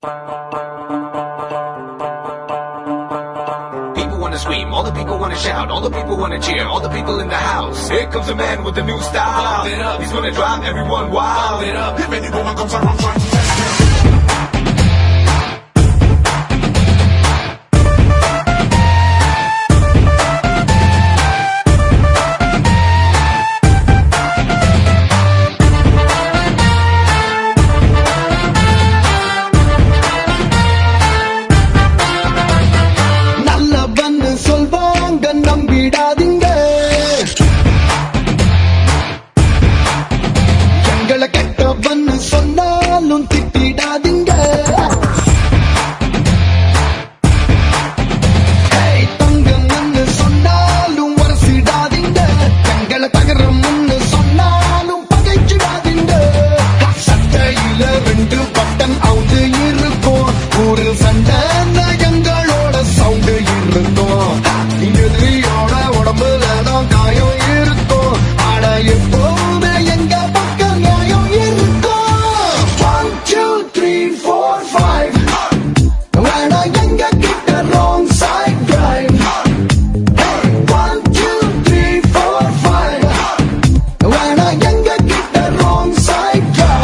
People wanna scream, all the people wanna shout, all the people wanna cheer, all the people in the house. Here comes a man with a new style. It up. He's gonna drive everyone wild. It up. If anyone comes around trying to test him. நம்பிடாதீங்க, எங்களை கெட்டவன்னு சொன்னாலும் திட்டிடாதீங்க. தங்கம்னு சொன்னாலும் வரசிடாதீங்க, எங்களை தகரம்னு சொன்னாலும் பகைச்சிடாதீங்க. சட்டையில 2 button அவுந்து இருக்கும், ஒரு சண்டை எங்களோட சவுண்டு இருக்கும். எதிரியோட உடம்புல தான் காயம் இருக்கும், ஆனா எப்போதுமே எங்க பக்கம் நியாயம் இருக்கும். 1 2 3 4 5 வேணா எங்க கிட்ட wrong side drive. 1 2 3 4 5 வேணா எங்க கிட்ட wrong side drive.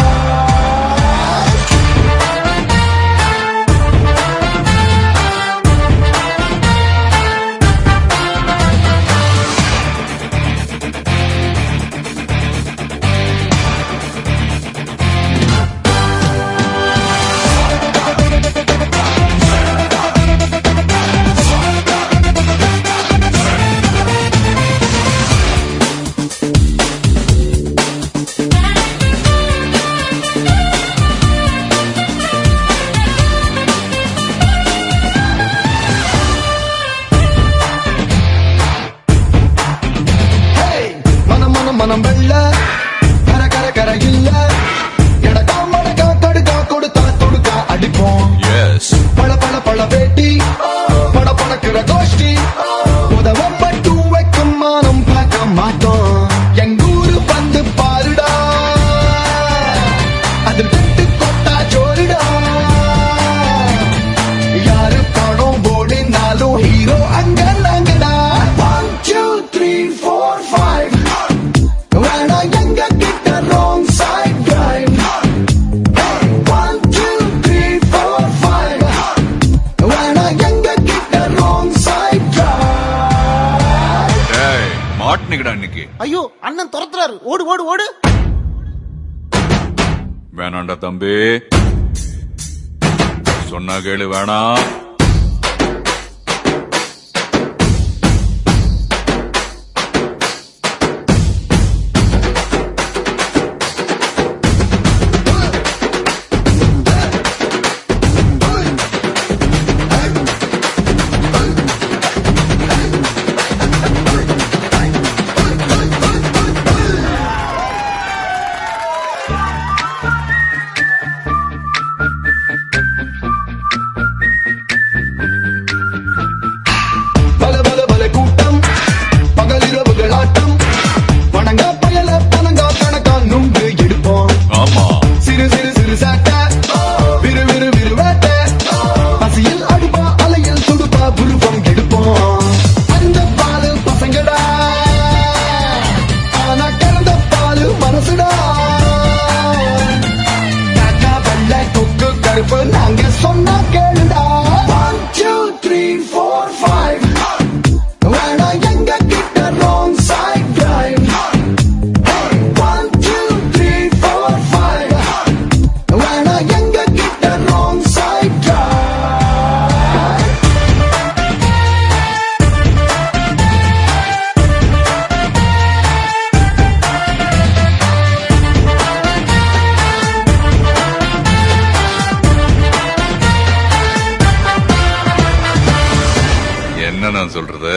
மனம் வெள்ள கர கர கர இல்ல, எடக்கா மடக்கா கடுக்கா கொடுத்தா தொடுக்கா அடிப்போம். பழ பழ பழ வேட்டி பட படக்கிற கோஷ்டி, உதவம் பட்டு வைக்கும் மானம் பார்க்க மாட்டோம். எங்கூரு வந்து பாருடா, அதில் தட்டு கொட்டா ஜோருடா. யாரு படம் ஓடினாலும் ஹீரோ அங்க நாங்கடா. 1 2 3 4 5 வேணா எங்க கிட்ட wrong side drive. 1 2 3 4 5 வேணா எங்க கிட்ட wrong side drive. மாட்டினிக்கடா இன்னைக்கு. ஐயோ அண்ணன் துரத்துறாரு, ஓடு ஓடு ஓடு. வேணாண்டா தம்பி, சொன்னா கேளு. வேணாம். நாங்க சொன்னா கேளுடா. 1 2 3 4 5 வேணா எங்க கிட்ட wrong side drive. 1 2 3 4 5 வேணா எங்க கிட்ட wrong side drive. என்ன நான் சொல்றது?